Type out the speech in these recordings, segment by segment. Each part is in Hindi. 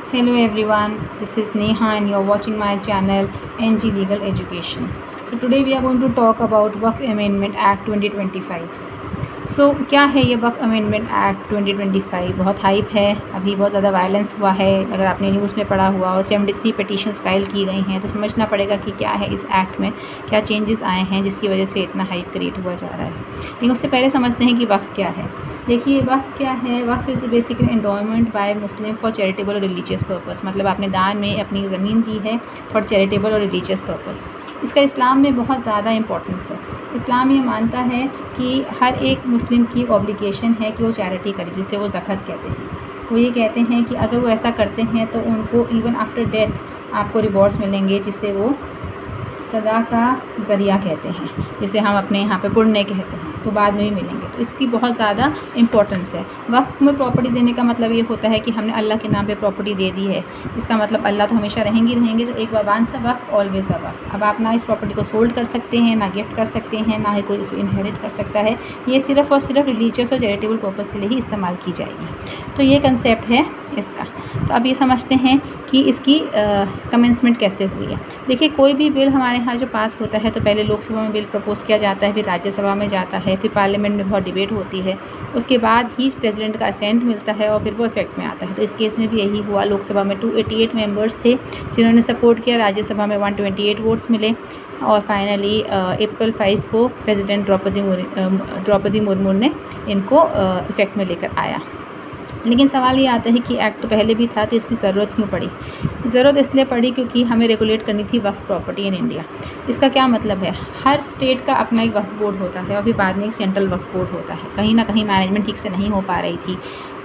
Hello everyone, this is Neha and you're watching my channel NG Legal Education. So today we are going to talk about Waqf Amendment Act 2025. सो क्या है ये वक्फ अमेंडमेंट एक्ट 2025? बहुत हाइप है, अभी बहुत ज़्यादा वायलेंस हुआ है। अगर आपने न्यूज़ में पढ़ा हुआ और 73 पिटीशंस फाइल की गई हैं तो समझना पड़ेगा कि क्या है इस एक्ट में, क्या चेंजेस आए हैं जिसकी वजह से इतना हाइप क्रिएट हुआ जा रहा है। लेकिन उससे पहले समझते हैं कि वक्फ क्या है। देखिए वक्फ क्या है। Waqf is basically endowment by Muslim for charitable और रिलीजियस पर्पस, मतलब आपने दान में अपनी ज़मीन दी है फॉर चैरिटेबल और रिलीजियस पर्पस। इसका इस्लाम में बहुत ज़्यादा इंपॉर्टेंस है। इस्लाम ये मानता है कि हर एक मुस्लिम की ऑब्लिगेशन है कि वो चैरिटी करे, जिसे वो ज़कात कहते हैं। वो ये कहते हैं कि अगर वो ऐसा करते हैं तो उनको इवन आफ्टर डेथ आपको रिवॉर्ड्स मिलेंगे, जिसे वो सदा का ज़रिया कहते हैं, जिसे हम अपने यहाँ पे पुण्य कहते हैं, तो बाद में भी मिलेंगे। तो इसकी बहुत ज़्यादा इंपॉर्टेंस है। वक्फ में प्रॉपर्टी देने का मतलब ये होता है कि हमने अल्लाह के नाम पे प्रॉपर्टी दे दी है। इसका मतलब अल्लाह तो हमेशा रहेंगे, तो एक बार वंस अ वक्फ ऑलवेज़ अ वक्फ। अब आप ना इस प्रॉपर्टी को सोल्ड कर सकते हैं, ना गिफ्ट कर सकते हैं, ना ही कोई इसे इनहेरिट कर सकता है। ये सिर्फ़ और सिर्फ रिलीजियस और चैरिटेबल पर्पज़ के लिए ही इस्तेमाल की जाएगी। तो ये कंसेप्ट है इसका। तो अब ये समझते हैं कि इसकी कमेंसमेंट कैसे हुई है। देखिए कोई भी बिल हमारे यहाँ जो पास होता है तो पहले लोकसभा में बिल प्रपोज़ किया जाता है, फिर राज्यसभा में जाता है, फिर पार्लियामेंट में बहुत डिबेट होती है, उसके बाद ही प्रेसिडेंट का असेंट मिलता है और फिर वो इफेक्ट में आता है। तो इस केस में भी यही हुआ। लोकसभा में 288 मेंबर्स थे जिन्होंने सपोर्ट किया, राज्यसभा में 128 वोट्स मिले और फाइनली अप्रैल 5 को प्रेसिडेंट द्रौपदी मुर्मू ने इनको इफेक्ट में लेकर आया। लेकिन सवाल ये आता है कि एक्ट तो पहले भी था, तो इसकी ज़रूरत क्यों पड़ी? ज़रूरत इसलिए पड़ी क्योंकि हमें रेगुलेट करनी थी वक्फ प्रॉपर्टी इन इंडिया। इसका क्या मतलब है? हर स्टेट का अपना एक वक्फ बोर्ड होता है और फिर बाद में एक सेंट्रल वक्फ बोर्ड होता है। कहीं ना कहीं मैनेजमेंट ठीक से नहीं हो पा रही थी।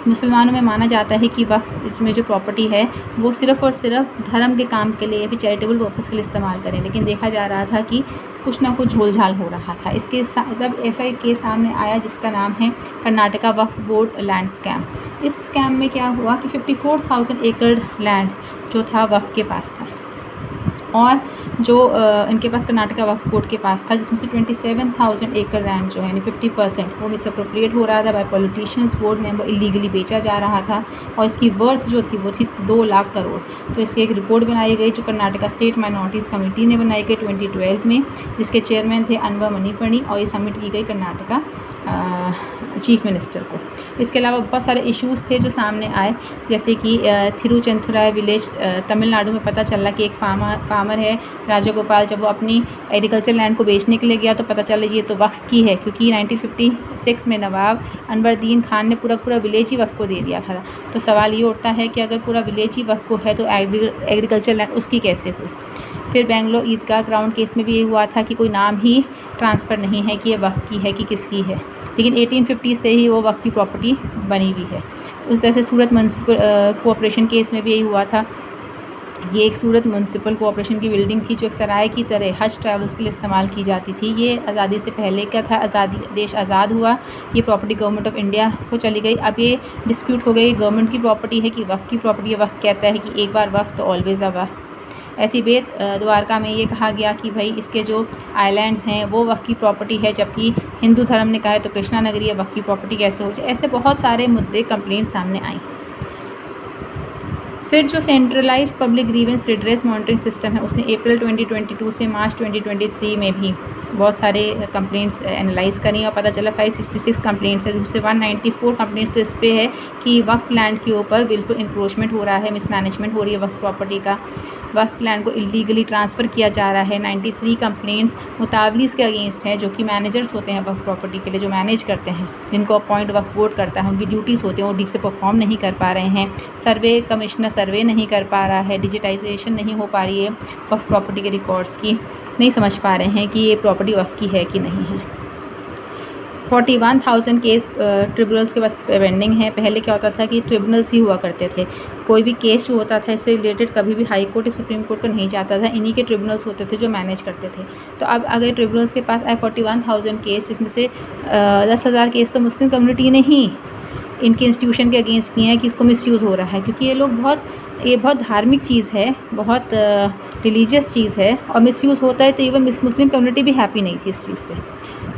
मुसलमानों में माना जाता है कि वक्फ में जो प्रॉपर्टी है वो सिर्फ़ और सिर्फ धर्म के काम के लिए या फिर चैरिटेबल पर्पज़ के लिए इस्तेमाल करें, लेकिन देखा जा रहा था कि कुछ ना कुछ झोल-झाल हो रहा था। इसके तब ऐसा एक केस सामने आया जिसका नाम है कर्नाटका वक्फ बोर्ड लैंड स्कैम। इस स्कैम में क्या हुआ कि 54,000 एकड़ लैंड जो था वक्फ के पास था और जो इनके पास कर्नाटका वक्फ बोर्ड के पास था, जिसमें से 27,000 एकड़ लैंड जो है यानी 50% वो मिसअप्रोप्रिएट हो रहा था by politicians, board member, illegally बेचा जा रहा था और इसकी वर्थ जो थी वो थी 2 लाख करोड़। तो इसकी एक रिपोर्ट बनाई गई जो कर्नाटका स्टेट माइनॉरिटीज़ कमेटी ने बनाई गई 2012 में, जिसके चेयरमैन थे अनवर मणिपर्णी, और ये सबमिट की गई कर्नाटका चीफ मिनिस्टर को। इसके अलावा बहुत सारे इश्यूज़ थे जो सामने आए, जैसे कि थिरुचंथुराय विलेज तमिलनाडु में पता चला कि एक फार्मर है राजागोपाल, जब वो अपनी एग्रीकल्चर लैंड को बेचने के लिए गया तो पता चला ये तो वक्फ की है, क्योंकि 1956 में नवाब अनवरदीन खान ने पूरा विलेज ही वक्फ को दे दिया था। तो सवाल ये उठता है कि अगर पूरा विलेज ही वक्फ को है तो एग्रीकल्चर लैंड उसकी कैसे हुई? फिर बेंगलोर ईदगाह ग्राउंड केस में भी ये हुआ था कि कोई नाम ही ट्रांसफ़र नहीं है कि ये वक्फ की है कि किसकी है, लेकिन 1850 से ही वो वक्फ की प्रॉपर्टी बनी हुई है। उस तरह से सूरत म्यूनसिपल कोऑपरेशन केस में भी यही हुआ था। ये एक सूरत म्यूनसिपल कोऑपरेशन की बिल्डिंग थी जो एक सराय की तरह हज ट्रैवल्स के लिए इस्तेमाल की जाती थी। ये आज़ादी से पहले का था, देश आज़ाद हुआ, ये प्रॉपर्टी गवर्नमेंट ऑफ इंडिया को चली गई। अब ये डिस्प्यूट हो गई, गवर्नमेंट की प्रॉपर्टी है कि वक्फ की प्रॉपर्टी है। वक्फ कहता है कि एक बार वक्फ तो ऑलवेज़ अ वक्फ। ऐसी बेत द्वारका में ये कहा गया कि भाई इसके जो आइलैंड्स हैं वो वक्फ की प्रॉपर्टी है, जबकि हिंदू धर्म ने कहा है तो कृष्णा नगरी है, वक्फ की प्रॉपर्टी कैसे हो जाए। ऐसे बहुत सारे मुद्दे कंप्लेंट सामने आई। फिर जो centralised public grievance redress monitoring system है उसने अप्रैल 2022 से मार्च 2023 में भी बहुत सारे कंप्लेंट्स एनालाइज करी और पता चला 566 कंप्लेंट्स है, जिससे 194 कंप्लेंट्स तो इस पे है कि वक्फ लैंड के ऊपर बिल्कुल इंक्रोचमेंट हो रहा है, मिसमैनेजमेंट हो रही है वक्फ प्रॉपर्टी का, वक्फ लैंड को इलीगली ट्रांसफ़र किया जा रहा है। 93 कंप्लेंट्स मुतावलीस के अगेंस्ट हैं, जो कि मैनेजर्स होते हैं वक्फ प्रॉपर्टी के लिए, जो मैनेज करते हैं, जिनको अपॉइंट वक्फ बोर्ड करता है, उनकी ड्यूटीज़ होती हैं, वो ठीक से परफॉर्म नहीं कर पा रहे हैं। सर्वे कमिश्नर सर्वे नहीं कर पा रहा है, डिजिटाइजेशन नहीं हो पा रही है वक्फ प्रॉपर्टी के रिकॉर्ड्स की, नहीं समझ पा रहे हैं कि ये प्रॉपर्टी वक्फ की है कि नहीं है। 41,000 केस ट्रिब्यूनल्स के पास पेंडिंग है। पहले क्या होता था कि ट्रिब्यूनल्स ही हुआ करते थे, कोई भी केस जो होता था इससे रिलेटेड कभी भी हाई कोर्ट या सुप्रीम कोर्ट को नहीं जाता था, इन्हीं के ट्रिब्यूनल्स होते थे जो मैनेज करते थे। तो अब अगर ट्रिब्यूनल्स के पास आए 41,000 केस, जिसमें से 10,000 केस तो मुस्लिम कम्युनिटी ने ही इनके इंस्टीट्यूशन के अगेंस्ट किए हैं कि इसको मिसयूज़ हो रहा है, क्योंकि ये बहुत धार्मिक चीज़ है, बहुत रिलीजियस चीज़ है और मिसयूज़ होता है तो इवन मुस्लिम कम्युनिटी भी हैप्पी नहीं थी इस चीज़ से।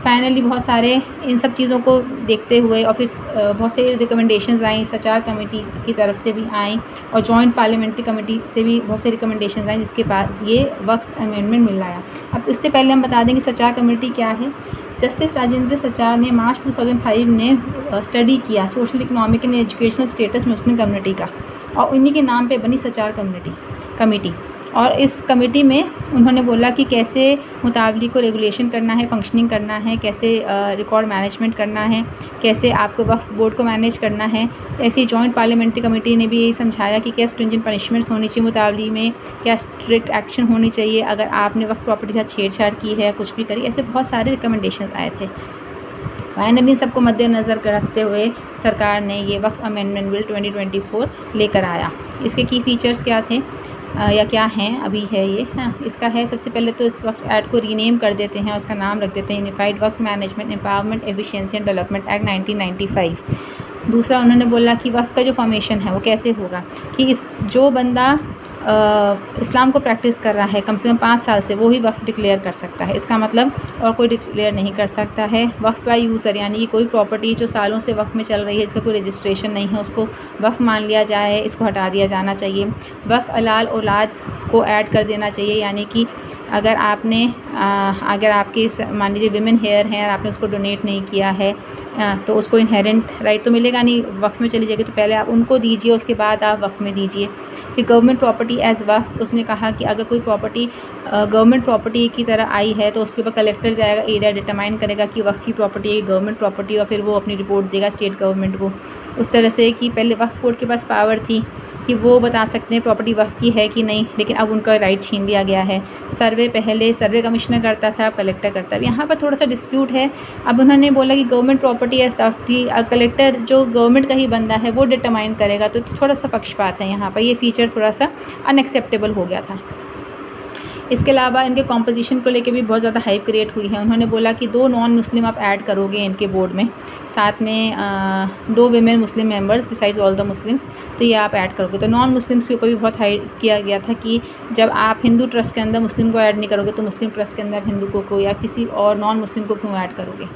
फाइनली बहुत सारे इन सब चीज़ों को देखते हुए और फिर बहुत से रिकमेंडेशंस आई, सचार कमेटी की तरफ से भी आई और जॉइंट पार्लियामेंट्री कमेटी से भी बहुत से रिकमेंडेशंस आई, जिसके बाद ये वक्फ अमेंडमेंट मिल आया। अब इससे पहले हम बता दें कि सचार कमेटी क्या है। जस्टिस राजेंद्र सचार ने मार्च 2005 में स्टडी किया social, economic and educational status Muslim community का, और उन्हीं के नाम पे बनी सचार कमेटी। और इस कमेटी में उन्होंने बोला कि कैसे मुताबिक को रेगुलेशन करना है, फंक्शनिंग करना है, कैसे रिकॉर्ड मैनेजमेंट करना है, कैसे आपको वक्फ बोर्ड को मैनेज करना है। ऐसे ही जॉइंट पार्लियामेंट्री कमेटी ने भी यही समझाया कि क्या स्ट्रिंजेंट पनिशमेंट्स होनी चाहिए मुताबिक में, क्या स्ट्रिक्ट एक्शन होनी चाहिए अगर आपने वक्फ प्रॉपर्टी के साथ छेड़छाड़ की है, कुछ भी करी। ऐसे बहुत सारे रिकमेंडेशंस आए थे। फाइनली सबको मद्देनज़र रखते हुए सरकार ने ये वक्फ अमेंडमेंट बिल 2024 लेकर आया। इसके की फ़ीचर्स क्या थे या क्या हैं, अभी है ये इसका है। सबसे पहले तो इस वक्त एक्ट को रीनेम कर देते हैं, उसका नाम रख देते हैं unified Waqf management empowerment efficiency and development act 1995। दूसरा उन्होंने बोला कि वक्फ का जो फॉर्मेशन है वो कैसे होगा, कि इस जो बंदा इस्लाम को प्रैक्टिस कर रहा है कम से कम 5 साल से, वो ही वक्फ डिक्लेयर कर सकता है। इसका मतलब और कोई डिक्लेयर नहीं कर सकता है। वक्फ बाय यूज़र यानी कि कोई प्रॉपर्टी जो सालों से वक्फ में चल रही है, इसका कोई रजिस्ट्रेशन नहीं है, उसको वक्फ मान लिया जाए, इसको हटा दिया जाना चाहिए। वक्फ अलाल औलाद को ऐड कर देना चाहिए, यानी कि अगर आपने अगर आपके मान लीजिए विमेन हेयर हैं और आपने उसको डोनेट नहीं किया है तो उसको इनहेरेंट राइट तो मिलेगा नहीं, वक्फ में चली जाएगी, तो पहले आप उनको दीजिए, उसके बाद आप वक्फ में दीजिए। फिर गवर्नमेंट प्रॉपर्टी एज वक्फ, उसमें कहा कि अगर कोई प्रॉपर्टी गवर्नमेंट प्रॉपर्टी की तरह आई है तो उसके ऊपर कलेक्टर जाएगा, एरिया डिटरमाइन करेगा कि वक्फ की प्रॉपर्टी है गवर्नमेंट प्रॉपर्टी, और फिर वो अपनी रिपोर्ट देगा स्टेट गवर्नमेंट को। उस तरह से कि पहले वक्फ बोर्ड के पास पावर थी कि वो बता सकते हैं प्रॉपर्टी वक्फ की है कि नहीं, लेकिन अब उनका राइट छीन लिया गया है। सर्वे पहले सर्वे कमिश्नर करता था, अब कलेक्टर करता है। यहाँ पर थोड़ा सा डिस्प्यूट है। अब उन्होंने बोला कि गवर्नमेंट प्रॉपर्टी है स्टाफ की, कलेक्टर जो गवर्नमेंट का ही बंदा है वो डिटरमाइन करेगा, तो थोड़ा सा पक्षपात है यहाँ पर। ये फीचर थोड़ा सा अनएक्सेप्टेबल हो गया था। इसके अलावा इनके कॉम्पोजिशन को लेके भी बहुत ज़्यादा हाइप क्रिएट हुई है। उन्होंने बोला कि 2 नॉन मुस्लिम आप ऐड करोगे इनके बोर्ड में, साथ में 2 women Muslim members besides all the Muslims, तो ये आप ऐड करोगे। तो नॉन मुस्लिम्स के ऊपर भी बहुत हाइप किया गया था कि जब आप हिंदू ट्रस्ट के अंदर मुस्लिम को ऐड नहीं करोगे तो मुस्लिम ट्रस्ट के अंदर हिंदू को या किसी और नॉन मुस्लिम को क्यों ऐड करोगे।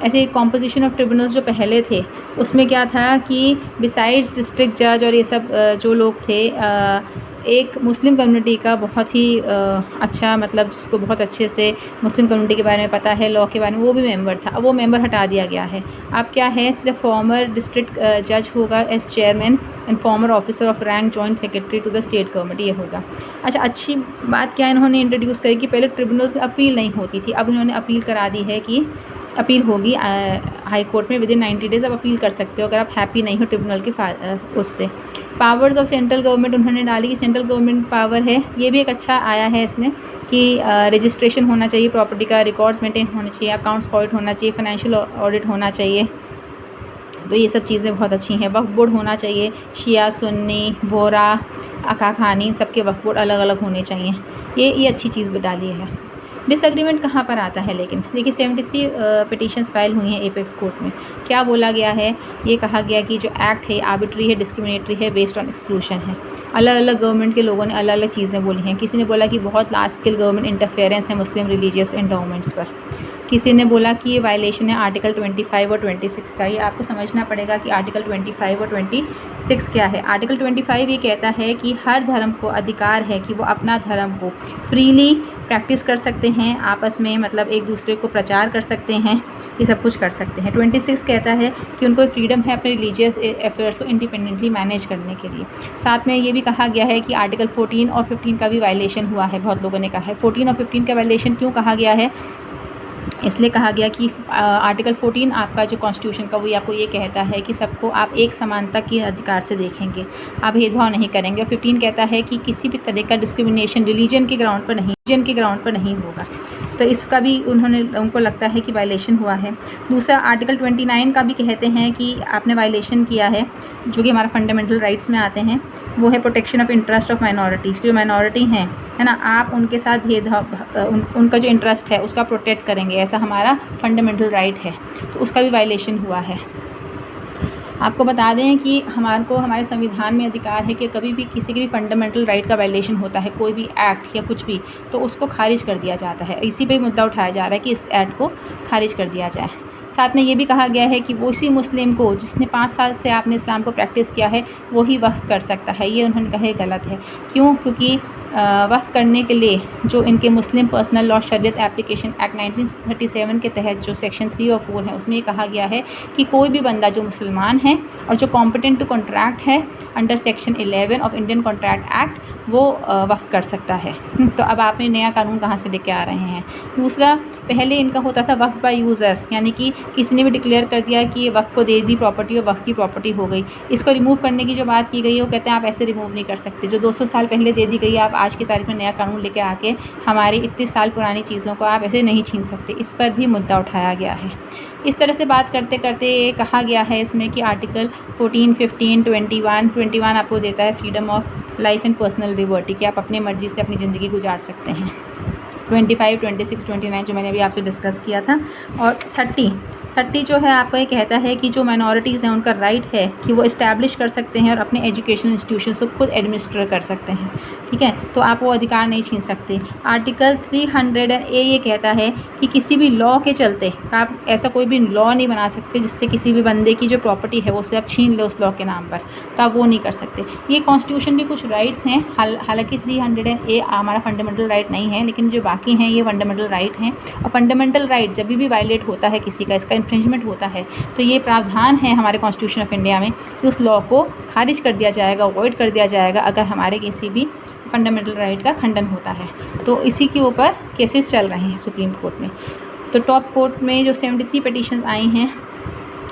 ऐसे कॉम्पोजिशन ऑफ ट्रिब्यूनल्स जो पहले थे उसमें क्या था कि बिसाइड्स डिस्ट्रिक्ट जज और ये सब जो लोग थे, एक मुस्लिम कम्युनिटी का बहुत ही अच्छा मतलब जिसको बहुत अच्छे से मुस्लिम कम्युनिटी के बारे में पता है, लॉ के बारे में, वो भी मेंबर था। अब वो मेंबर हटा दिया गया है। अब क्या है, सिर्फ फॉर्मर डिस्ट्रिक्ट जज होगा as chairman and former officer of rank joint secretary to the state government, ये होगा। अच्छा, अच्छी बात क्या इन्होंने इंट्रोड्यूस करी कि पहले ट्रिब्यूनल्स में अपील नहीं होती थी, अब इन्होंने अपील करा दी है कि अपील होगी हाई कोर्ट में विदिन 90 डेज़। अब अपील कर सकते हो अगर आप हैप्पी नहीं हो ट्रिब्यूनल के उससे। पावर्स ऑफ सेंट्रल गवर्नमेंट उन्होंने डाली कि सेंट्रल गवर्नमेंट पावर है, ये भी एक अच्छा आया है इसमें कि रजिस्ट्रेशन होना चाहिए प्रॉपर्टी का, रिकॉर्ड्स मेंटेन होने चाहिए, अकाउंट्स ऑडिट होना चाहिए, फाइनेंशियल ऑडिट होना चाहिए। तो ये सब चीज़ें बहुत अच्छी हैं। वक्फ बोर्ड होना चाहिए, शिया, सुन्नी, बोरा, अका खानी, सबके वक्फ बोर्ड अलग अलग होने चाहिए। ये अच्छी चीज़ भी डाली है। डिसएग्रीमेंट कहाँ पर आता है, लेकिन देखिए 73 पिटीशंस फाइल हुई हैं एपेक्स कोर्ट में। क्या बोला गया है, ये कहा गया कि जो एक्ट है आर्बिट्री है, डिस्क्रिमिनेटरी है, बेस्ड ऑन एक्सक्लूशन है। अलग अलग गवर्नमेंट के लोगों ने अलग अलग चीज़ें बोली हैं। किसी ने बोला कि बहुत लार्ज स्केल गवर्नमेंट इंटरफेरेंस है मुस्लिम रिलीजियस एंडाउमेंट्स पर। किसी ने बोला कि ये वायलेशन है आर्टिकल 25 और 26 का। ये आपको समझना पड़ेगा कि आर्टिकल 25 और 26 क्या है। आर्टिकल 25 ये कहता है कि हर धर्म को अधिकार है कि वो अपना धर्म को फ्रीली प्रैक्टिस कर सकते हैं, आपस में मतलब एक दूसरे को प्रचार कर सकते हैं, ये सब कुछ कर सकते हैं। 26 कहता है कि उनको फ्रीडम है अपने रिलीजियस अफेयर्स को इंडिपेंडेंटली मैनेज करने के लिए। साथ में ये भी कहा गया है कि आर्टिकल 14 और 15 का भी वायलेशन हुआ है। बहुत लोगों ने कहा है 14 और 15 का वायलेशन क्यों कहा गया है, इसलिए कहा गया कि आर्टिकल 14 आपका जो कॉन्स्टिट्यूशन का वो आपको ये कहता है कि सबको आप एक समानता के अधिकार से देखेंगे, आप भेदभाव नहीं करेंगे। और 15 कहता है कि किसी भी तरह का डिस्क्रिमिनेशन रिलीजन के ग्राउंड पर नहीं होगा। तो इसका भी उनको लगता है कि वायलेशन हुआ है। दूसरा आर्टिकल 29 का भी कहते हैं कि आपने वायलेशन किया है, जो कि हमारा फंडामेंटल राइट्स में आते हैं। वो है protection of interest of minorities. जो माइनॉरिटी हैं है ना, आप उनके साथ भेदभाव उनका जो इंटरेस्ट है उसका प्रोटेक्ट करेंगे, ऐसा हमारा फंडामेंटल राइट है। तो उसका भी वायलेशन हुआ है। आपको बता दें कि हमारे संविधान में अधिकार है कि कभी भी किसी के भी फंडामेंटल राइट का वायलेशन होता है, कोई भी एक्ट या कुछ भी, तो उसको खारिज कर दिया जाता है। इसी पे मुद्दा उठाया जा रहा है कि इस एक्ट को खारिज कर दिया जाए। साथ में ये भी कहा गया है कि वो उसी मुस्लिम को जिसने 5 साल से आपने इस्लाम को प्रैक्टिस किया है वही वक्फ कर सकता है। ये उन्होंने कहा गलत है। क्यों? क्योंकि वक्फ करने के लिए जो इनके मुस्लिम पर्सनल लॉ शरीयत एप्लीकेशन एक्ट 1937 के तहत जो सेक्शन 3 और 4 है उसमें ये कहा गया है कि कोई भी बंदा जो मुसलमान है और जो कॉम्पिटेंट टू कॉन्ट्रैक्ट है under section 11 of Indian contract act वो वक्फ कर सकता है। तो अब आपने नया कानून कहाँ से लेके आ रहे हैं? दूसरा, पहले इनका होता था वक्फ बाय यूज़र, यानी कि किसी ने भी डिक्लेयर कर दिया कि ये वक्फ को दे दी प्रॉपर्टी और वक्फ की प्रॉपर्टी हो गई। इसको रिमूव करने की जो बात की गई है वो कहते हैं आप ऐसे रिमूव नहीं कर सकते। जो 200 साल पहले दे दी गई है, आप आज की तारीख में नया कानून लेके आके हमारी इतने साल पुरानी चीज़ों को आप ऐसे नहीं छीन सकते। इस पर भी मुद्दा उठाया गया है। इस तरह से बात करते करते कहा गया है इसमें कि आर्टिकल 14, 15, 21 आपको देता है freedom of life and personal liberty, कि आप अपनी मर्ज़ी से अपनी ज़िंदगी गुजार सकते हैं। 25, 26, 29 जो मैंने अभी आपसे डिस्कस किया था। और 30 जो है आपको ये कहता है कि जो माइनॉरिटीज़ हैं उनका राइट है कि वो इस्टेब्लिश कर सकते हैं और अपने एजुकेशनल इंस्टीट्यूशंस को खुद एडमिनिस्टर कर सकते हैं। ठीक है, तो आप वो अधिकार नहीं छीन सकते। आर्टिकल 300A ये कहता है कि किसी भी लॉ के चलते आप ऐसा कोई भी लॉ नहीं बना सकते जिससे किसी भी बंदे की जो प्रॉपर्टी है वो उसे आप छीन ले उस लॉ के नाम पर, तो आप वो नहीं कर सकते। ये कॉन्स्टिट्यूशन के कुछ राइट्स हैं, हालांकि 300A हमारा फंडामेंटल राइट नहीं है, लेकिन जो बाकी हैं ये फंडामेंटल राइट हैं। और फंडामेंटल राइट जब भी वायलेट होता है किसी का, इसका इन्फ्रिंजमेंट होता है, तो ये प्रावधान है हमारे कॉन्स्टिट्यूशन ऑफ इंडिया में कि उस लॉ को खारिज कर दिया जाएगा, अवॉइड कर दिया जाएगा अगर हमारे किसी भी फंडामेंटल राइट का खंडन होता है। तो इसी के ऊपर केसेस चल रहे हैं सुप्रीम कोर्ट में। तो टॉप कोर्ट में जो 73 पिटीशन आई हैं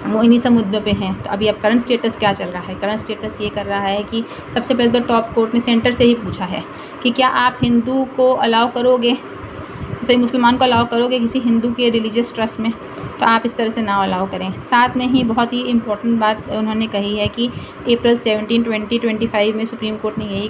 वो इन्हीं सब मुद्दों पे हैं। तो अभी अब करंट स्टेटस क्या चल रहा है? करंट स्टेटस ये कर रहा है कि सबसे पहले तो टॉप कोर्ट ने सेंटर से ही पूछा है कि क्या आप हिंदू को अलाउ करोगे, सही मुसलमान को अलाउ करोगे किसी हिंदू के रिलीजियस ट्रस्ट में? तो आप इस तरह से ना अलाउ करें। साथ में ही बहुत ही इम्पोर्टेंट बात उन्होंने कही है कि अप्रैल 17, 2025 में सुप्रीम कोर्ट ने यही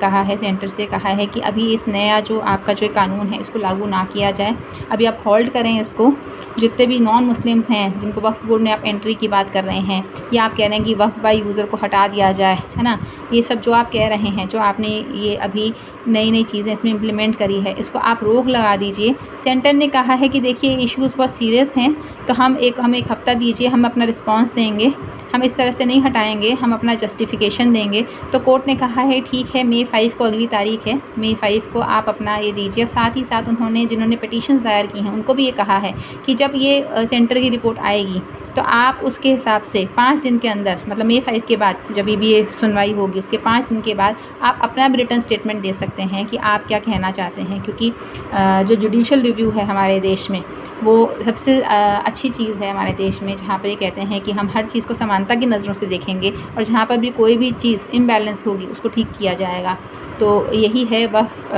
कहा है सेंटर से कहा है कि अभी इस नया जो आपका जो कानून है इसको लागू ना किया जाए, अभी आप होल्ड करें इसको। जितने भी नॉन मुस्लिम्स हैं जिनको वक्फ बोर्ड में आप एंट्री की बात कर रहे हैं या आप कह रहे हैं कि वक्फ बाय यूज़र को हटा दिया जाए, है ना, ये सब जो आप कह रहे हैं, जो आपने ये अभी नई चीज़ें इसमें इम्प्लीमेंट करी है, इसको आप रोक लगा दीजिए। सेंटर ने कहा है कि देखिए इश्यूज़ बहुत सीरियस हैं, तो हम एक हफ़्ता दीजिए, हम अपना रिस्पांस देंगे, हम इस तरह से नहीं हटाएंगे, हम अपना जस्टिफिकेशन देंगे। तो कोर्ट ने कहा है ठीक है, May 5 को अगली तारीख है, May 5 को आप अपना ये दीजिए। साथ ही साथ उन्होंने जिन्होंने पिटीशंस दायर की हैं उनको भी ये कहा है कि जब ये सेंटर की रिपोर्ट आएगी तो आप उसके हिसाब से 5 दिन के अंदर, मतलब May 5 के बाद जब भी ये सुनवाई होगी उसके 5 दिन के बाद आप अपना भी रिटर्न स्टेटमेंट दे सकते हैं कि आप क्या कहना चाहते हैं। क्योंकि जो जुडिशल रिव्यू है हमारे देश में वो सबसे अच्छी चीज़ है हमारे देश में, जहाँ पर ये कहते हैं कि हम हर चीज़ को समानता की नज़रों से देखेंगे और जहाँ पर भी कोई भी चीज़ इम्बैलेंस होगी उसको ठीक किया जाएगा। तो यही है वक्फ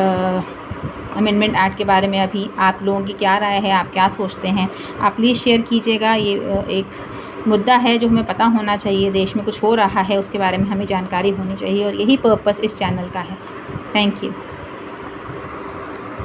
अमेंडमेंट एक्ट के बारे में अभी आप लोगों की क्या राय है, आप क्या सोचते हैं, आप प्लीज़ शेयर कीजिएगा। ये एक मुद्दा है जो हमें पता होना चाहिए, देश में कुछ हो रहा है उसके बारे में हमें जानकारी होनी चाहिए और यही पर्पस इस चैनल का है। Thank you.